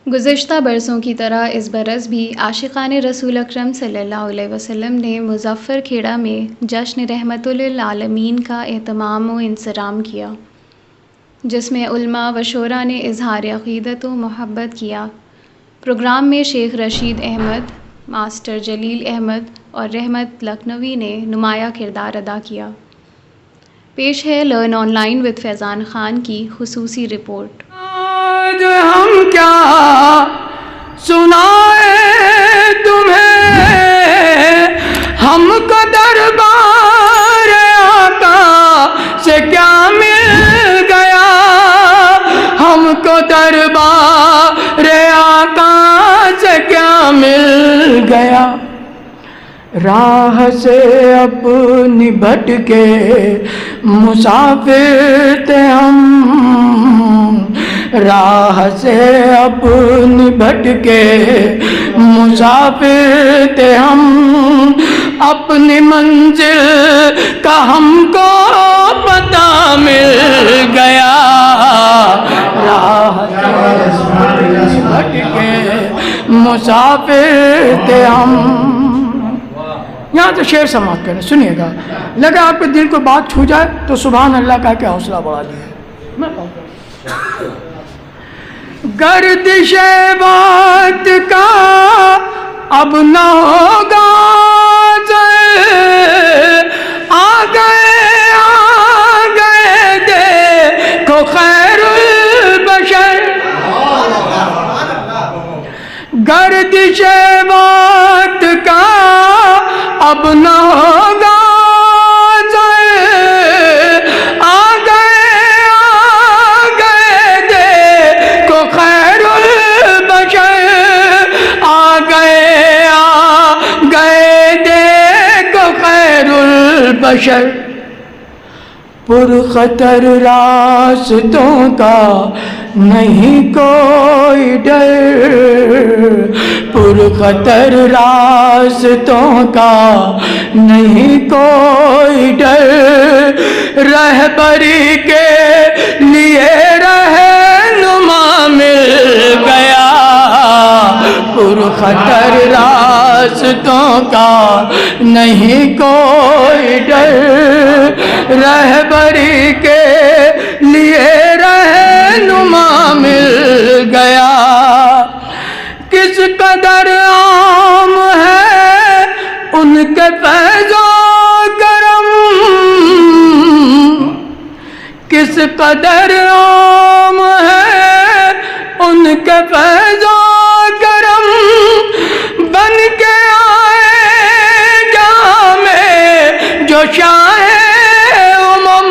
گزشتہ برسوں کی طرح اس برس بھی عاشقان رسول اکرم صلی اللہ علیہ وسلم نے مظفر کھیڑا میں جشن رحمت للعالمین کا اہتمام و انصرام کیا، جس میں علماء و شعراء نے اظہار عقیدت و محبت کیا۔ پروگرام میں شیخ رشید احمد، ماسٹر جلیل احمد اور رحمت لکھنوی نے نمایاں کردار ادا کیا۔ پیش ہے لرن آن لائن وتھ فیضان خان کی خصوصی رپورٹ۔ آج ہم کیا سنائیں تمہیں، ہم کو دربار آقا سے کیا مل گیا، ہم کو دربار آقا سے کیا مل گیا۔ راہ سے اپنی بھٹکے مسافر تھے ہم، راہ سے اپنی بھٹکے مسافر تھے ہم، اپنی منزل کا ہم کو پتہ مل گیا، راہ سے بھٹکے مسافر تھے ہم۔ یہاں تو شعر سماعت کریں، سنیے گا، لگا آپ کے دل کو بات چھو جائے تو سبحان اللہ کہہ کے حوصلہ بڑھا دیے۔ گردش بات کا اب نہ ہوگا آ گئے دیکھو خیر البشر، گردش بات کا اب نہ ہوگا آ گئے دیکھو خیر البشر، آ گئے دیکھو خیر البشر۔ پرخطر راستوں کا نہیں کوئی ڈر، پرخطر راستوں کا نہیں کوئی ڈر، رہبری کے لیے رہنما مل گیا، پرخطر راستوں کا نہیں کوئی ڈر، رہبری کے لیے رہنما مل گیا۔ کس قدر عام ہے ان کے فیض و کرم، کس قدر عام ہے ان کے فیض و کرم، بن کے آئے جامع جو شاہ امم،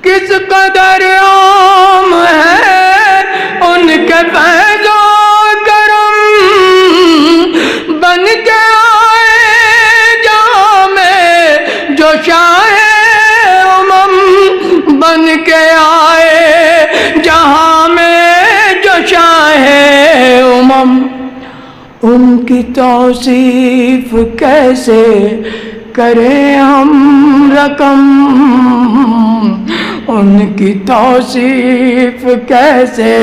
کس قدر عام ہے ان کے فیض و کرم، بن کے آئے جامع جو شاہ امم، بن کے آئے جہاں میں جو شاہ امم۔ ان کی توصیف کیسے کریں ہم رقم، ان کی توصیف کیسے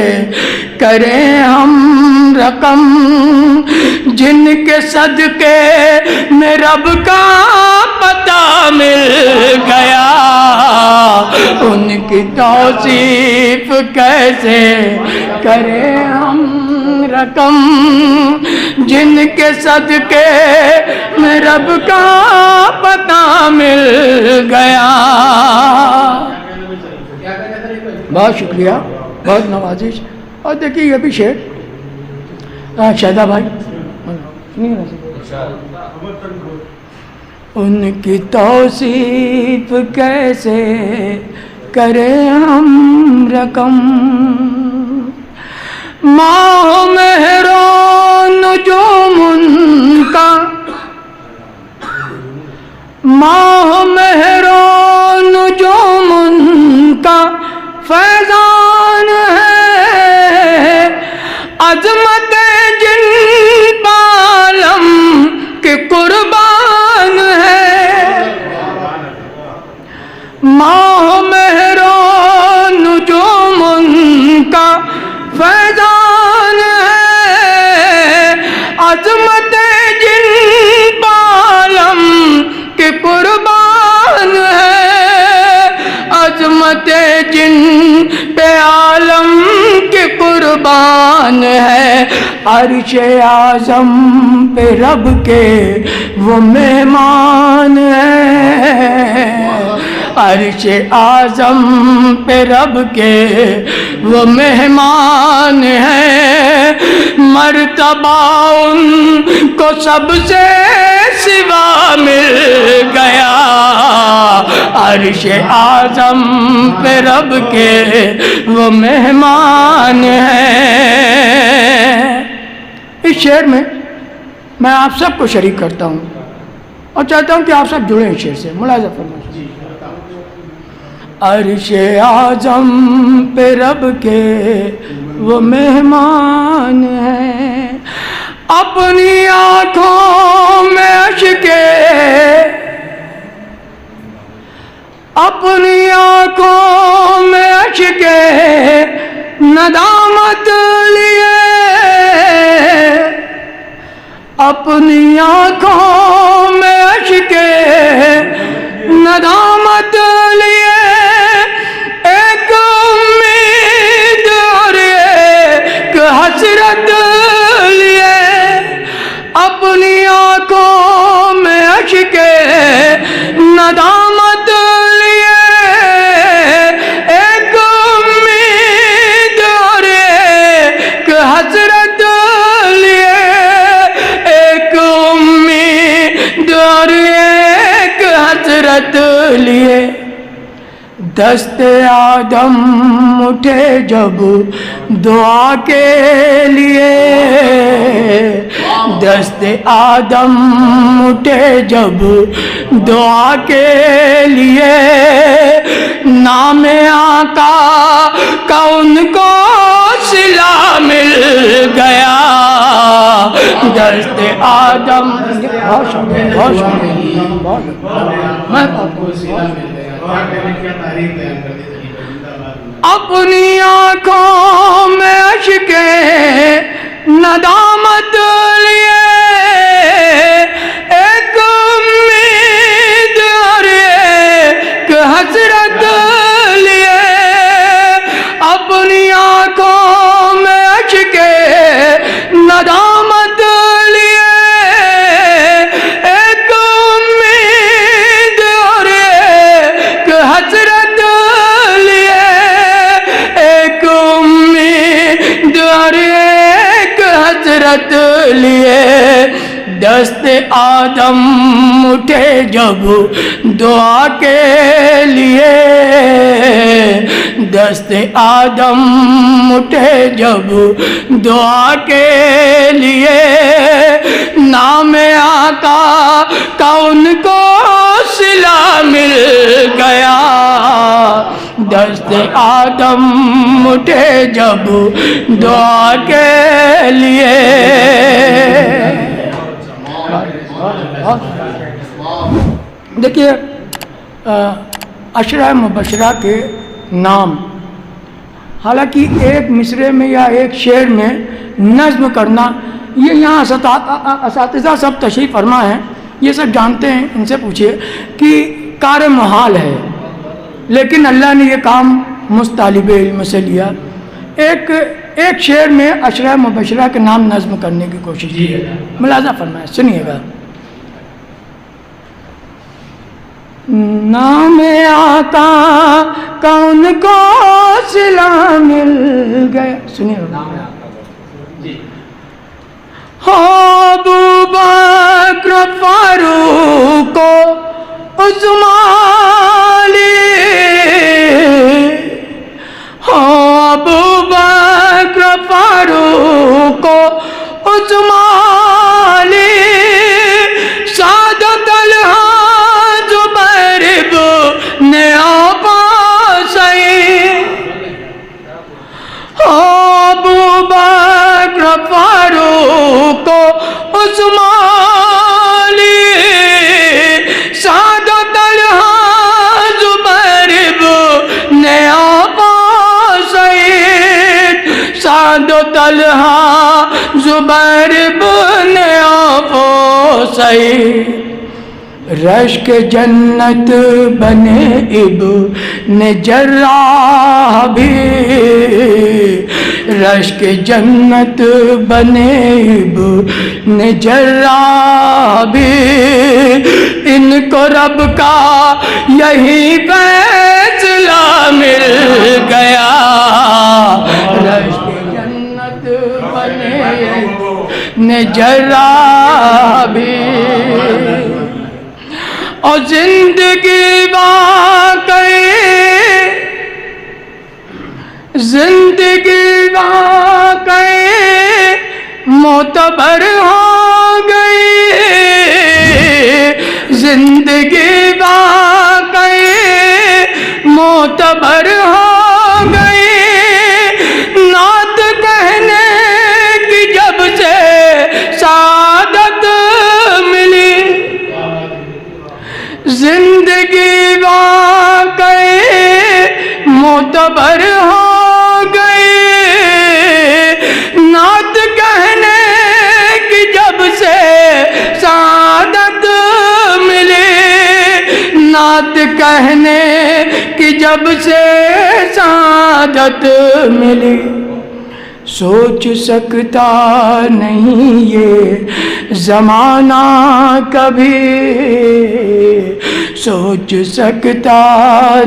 کریں ہم رقم، جن کے صدقے میں رب کا پتہ مل گیا، ان کی توصیف کیسے کریں ہم رقم، جن کے صدقے میں رب کا پتہ مل گیا۔ بہت شکریہ، بہت نوازش۔ اور دیکھیے یہ بھی شعر شہدہ بھائی، ان کی توصیف کیسے کریں ہم رقم، ماہ مہر و نجوم ان کا، ماہ مہر و نجوم ان کا فیضان ہے، عظمت جن عالم کے قربان ہے، ماہ مہر و نجوم ان کا فیضان جن پہ عالم کے قربان ہے، عرش اعظم پہ رب کے وہ مہمان ہے، عرش اعظم پہ رب کے وہ مہمان ہے، مرتبہ ان کو سب سے سوا مل گیا، عرش اعظم پہ رب کے وہ مہمان ہیں۔ اس شعر میں میں آپ سب کو شریک کرتا ہوں اور چاہتا ہوں کہ آپ سب جڑیں اس شعر سے، ملاحظہ فرمائیں۔ عرش اعظم پہ رب کے وہ مہمان ہیں، اپنی آنکھوں میں اشکے، اپنی آنکھوں میں اشکے ندامت لیے، اپنی آنکھوں میں اشکے ندامت لیے، ایک امید اور ایک حسرت لیے، اپنی آنکھوں میں اشکے ندامت لیے، ایک امید اور ایک حسرت لیے، ایک امید اور ایک حسرت لیے، دست آدم اٹھے جب دعا کے لیے، دست آدم اٹھے جب دعا کے لیے، نام آقا کا ان کو صلہ مل گیا، دست آدم اپنی آنکھوں میں اشکے ندامت لیے، ایک امید اور ایک حسرت لیے، اپنی آنکھوں میں اشکے ندامت لیے، ایک امید اور ایک حسرت لیے، ایک امید اور ایک حسرت لیے، دست آدم اٹھے جب دعا کے لیے، دست آدم اٹھے جب دعا کے لیے، نام آقا کا ان کو صلہ مل گیا، دست آدم اٹھے جب دعا کے لیے۔ دیکھیے عشرہ مبشرہ کے نام حالانکہ ایک مصرعے میں یا ایک شعر میں نظم کرنا، یہ یہاں اساتذہ سب تشریف فرما ہیں، یہ سب جانتے ہیں، ان سے پوچھئے کہ کار محال ہے، لیکن اللہ نے یہ کام مجھ طالب علم سے لیا، ایک شعر میں عشرہ مبشرہ کے نام نظم کرنے کی کوشش کی ہے، ملاحظہ فرمائیں، سنیے گا۔ نام آقا کا ان کو صلہ مل گیا، سنیے گا۔ ابو بکر فاروق عثمان، ابو بکر فاروق عثمان، سعد طلحہ زبیر بن عباس، ابو بکر فاروق عثمان، سعد طلحہ زبیر بن عباس، سعد طلحہ زبیر بن عباس، رشک جنت بنے نے جراح بھی رشک جنت بنے ابن جراح بھی ان کو رب کا یہی فیصلہ مل گیا رشک جنت بنے ابن جراح بھی اور زندگی واقعی معتبر ہو گئی زندگی واقعی معتبر ہو گئی نعت کہنے کی جب سے سعادت ملی زندگی واقعی معتبر ہو گئی نعت کہنے کی جب سے سعادت ملی نعت کہنے کی جب سے سعادت ملی سوچ سکتا نہیں یہ زمانہ کبھی سوچ سکتا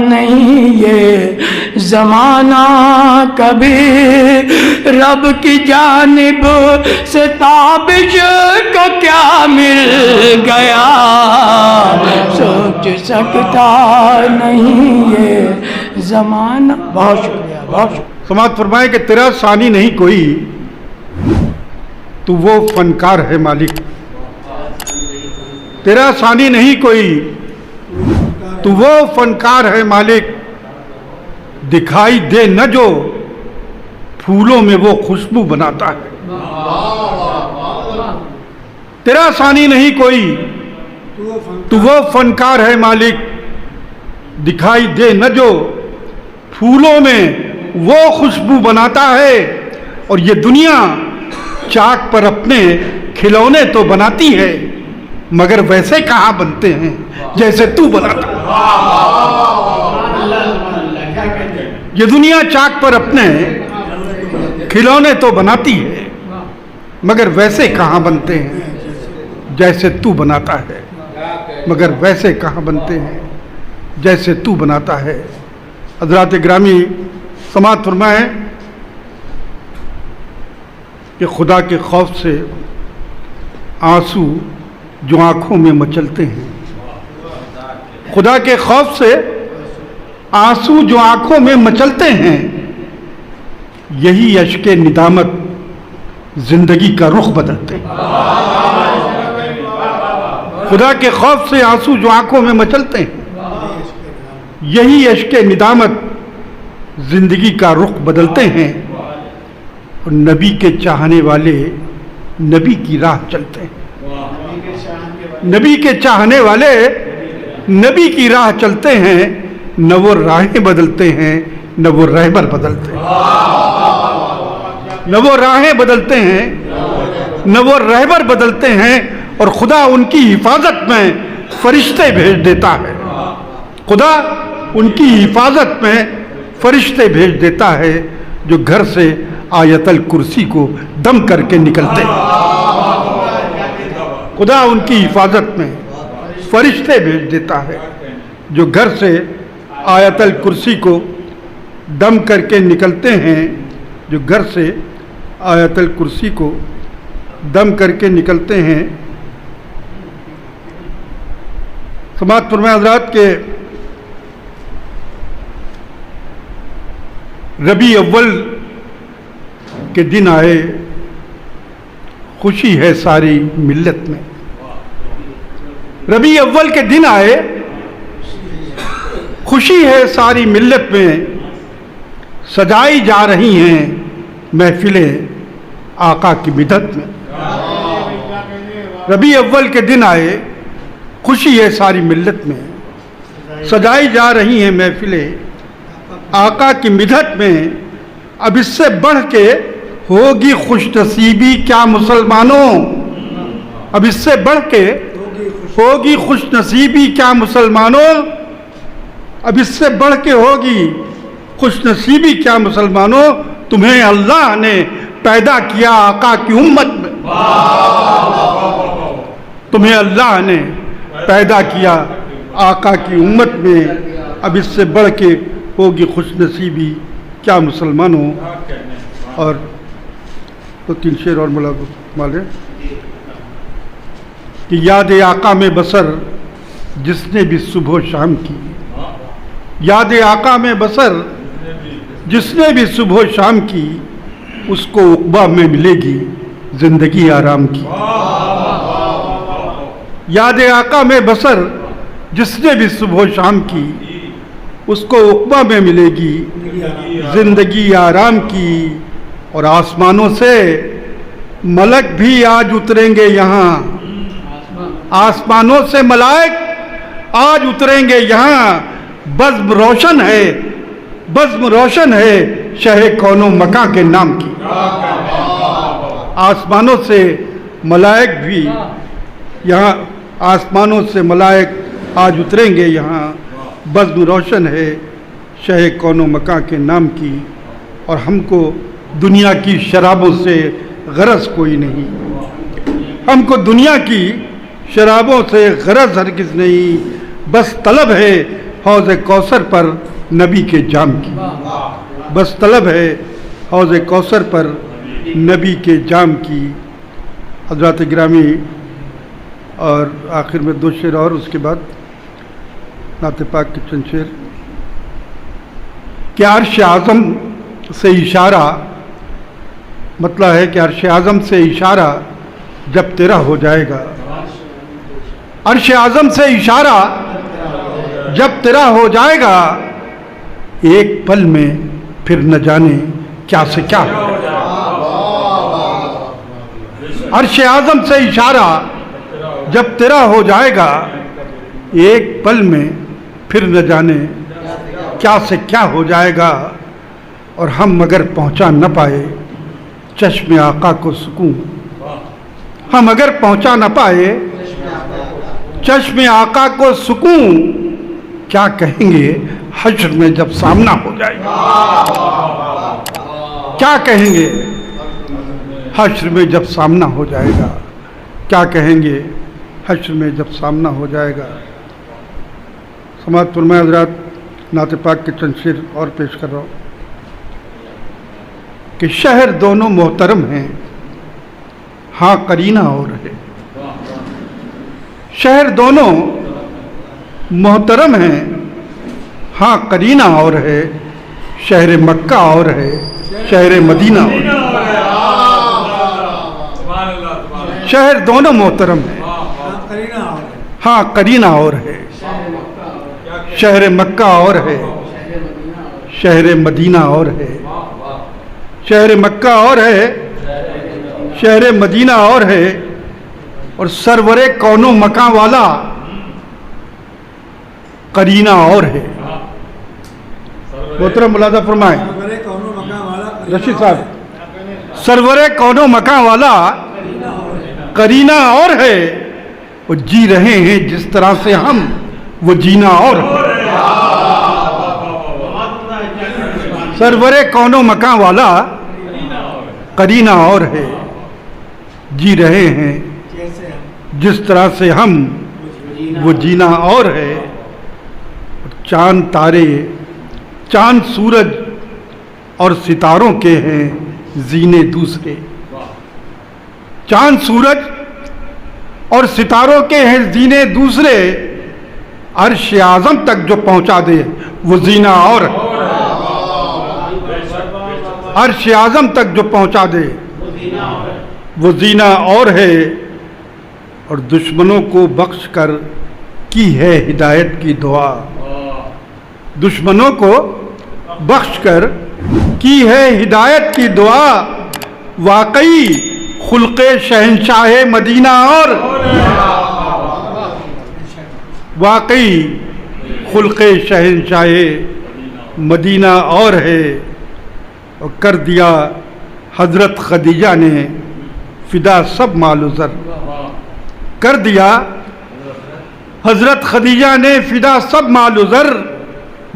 نہیں یہ زمانہ کبھی رب کی جانب سے تابش کو کیا مل گیا سوچ سکتا نہیں یہ زمانہ بہت شکریہ بہت شکریہ سماعت فرمائے کہ تیرا ثانی نہیں کوئی تو وہ فنکار ہے مالک تیرا ثانی نہیں کوئی تو وہ فنکار ہے مالک دکھائی دے نہ جو پھولوں میں وہ خوشبو بناتا ہے تیرا ثانی نہیں کوئی تو وہ فنکار ہے مالک دکھائی دے نہ جو پھولوں میں وہ خوشبو بناتا ہے اور یہ دنیا چاک پر اپنے کھلونے تو بناتی ہے مگر ویسے کہاں بنتے ہیں جیسے تو بناتا یہ دنیا چاک پر اپنے کھلونے تو بناتی ہے مگر ویسے کہاں بنتے ہیں جیسے تو بناتا ہے مگر ویسے کہاں بنتے ہیں جیسے تو بناتا ہے حضرات گرامی سماعت فرمائیں کہ خدا کے خوف سے آنسو جو آنکھوں میں مچلتے ہیں خدا کے خوف سے آنسو جو آنکھوں میں مچلتے ہیں یہی اشک ندامت زندگی کا رخ بدلتے ہیں خدا کے خوف سے آنسو جو آنکھوں میں مچلتے ہیں یہی اشک ندامت زندگی کا رخ بدلتے ہیں اور نبی کے چاہنے والے نبی کی راہ چلتے ہیں نبی کے چاہنے والے نبی کی راہ چلتے ہیں نہ وہ راہیں بدلتے ہیں نہ وہ رہبر بدلتے ہیں نہ وہ راہیں بدلتے ہیں نہ وہ رہبر بدلتے ہیں اور خدا ان کی حفاظت میں فرشتے بھیج دیتا ہے خدا ان کی حفاظت میں فرشتے بھیج دیتا ہے جو گھر سے آیت الکرسی کو دم کر کے نکلتے ہیں خدا ان کی حفاظت میں فرشتے بھیج دیتا ہے جو گھر سے آیت الکرسی کو دم کر کے نکلتے ہیں جو گھر سے آیت الکرسی کو دم کر کے نکلتے ہیں سماعت فرمائے حضرات کے ربیع اول کے دن آئے خوشی ہے ساری ملت میں ربیع اول کے دن آئے خوشی ہے ساری ملت میں سجائی جا رہی ہیں محفلیں آقا کی مدد میں ربیع اول کے دن آئے خوشی ہے ساری ملت میں سجائی جا رہی ہیں محفلیں آقا کی مدحت میں اب اس سے بڑھ کے ہوگی خوش نصیبی کیا مسلمانوں اب اس سے بڑھ کے ہوگی خوش نصیبی کیا مسلمانوں اب اس سے بڑھ کے ہوگی خوش نصیبی کیا مسلمانوں، تمہیں اللہ نے پیدا کیا آقا کی امت میں، تمہیں اللہ نے پیدا کیا آقا کی امت میں، اب اس سے بڑھ کے ہوگی خوش نصیبی کیا مسلمانوں۔ اور تو 3 شعر اور ملے کہ یاد آقا میں بسر جس نے بھی صبح و شام کی، یاد آقا میں بسر جس نے بھی صبح و شام کی، اس کو عقبہ میں ملے گی زندگی آرام کی۔ یاد آقا میں بسر جس نے بھی صبح و شام کی، اس کو عقبہ میں ملے گی زندگی آرام کی۔ اور آسمانوں سے ملک بھی آج اتریں گے یہاں، آسمانوں سے ملائک آج اتریں گے یہاں، بزم روشن ہے، بزم روشن ہے شہ کون و مکاں کے نام کی۔ آسمانوں سے ملائک بھی یہاں، آسمانوں سے ملائک آج اتریں گے یہاں، بزم روشن ہے شہ کون و مکاں کے نام کی۔ اور ہم کو دنیا کی شرابوں سے غرض کوئی نہیں، ہم کو دنیا کی شرابوں سے غرض ہرگز نہیں، بس طلب ہے حوض کوثر پر نبی کے جام کی، بس طلب ہے حوض کوثر پر نبی کے جام کی۔ حضرات گرامی، اور آخر میں 2 شعر اور اس کے بعد نعت پاک کے چند شعر کہ عرش اعظم سے اشارہ، مطلب ہے کہ عرش اعظم سے اشارہ جب تیرا ہو جائے گا، عرش اعظم سے اشارہ جب تیرا ہو جائے گا، ایک پل میں پھر نہ جانے کیا سے کیا ہو جائے گا۔ عرش اعظم سے اشارہ جب تیرا ہو جائے گا، ایک پل میں پھر نہ جانے کیا سے کیا ہو جائے گا۔ اور ہم اگر پہنچا نہ پائے چشم آقا کو سکون، ہم اگر پہنچا نہ پائے چشم آقا کو سکون، کیا کہیں گے حشر میں جب سامنا ہو جائے گا، کیا کہیں گے حشر میں جب سامنا ہو جائے گا، کیا کہیں گے حشر میں جب سامنا ہو جائے گا۔ سماعت فرمائے حضرات، نعت پاک کے چند شعر اور پیش کر رہا ہوں کہ شہر دونوں محترم ہیں، ہاں قرینہ اور ہے، شہر دونوں محترم ہیں، ہاں قرینہ اور ہے، شہر مکہ اور ہے، شہر مدینہ اور ہے۔ شہر دونوں محترم ہیں، ہاں قرینہ اور ہے، شہر مکہ اور ہے، شہر مدینہ اور ہے، شہر مکہ اور ہے، شہر مدینہ اور ہے، اور سرور کون و مکاں والا قرینہ اور ہے۔ محترم ملاحظہ فرمائیں رشید صاحب، سرور کون و مکاں والا قرینہ اور ہے، اور جی رہے ہیں جس طرح سے ہم وہ جینا اور ہے۔ سرور کون و مکاں والا قرینہ اور ہے، جی رہے ہیں جس طرح سے ہم وہ جینا اور ہے۔ چاند تارے، چاند سورج اور ستاروں کے ہیں زینے دوسرے، چاند سورج اور ستاروں کے ہیں زینے دوسرے، عرش اعظم تک جو پہنچا دے وہ زینہ اور ہے، عرش اعظم تک جو پہنچا دے وہ زینہ اور ہے۔ اور دشمنوں کو بخش کر کی ہے ہدایت کی دعا، دشمنوں کو بخش کر کی ہے ہدایت کی دعا، واقعی خلق شہنشاہ مدینہ اور واقعی خلق شہنشاہ مدینہ اور ہے۔ اور کر دیا حضرت خدیجہ نے فدا سب مال و زر، کر دیا حضرت خدیجہ نے فدا سب مال و زر،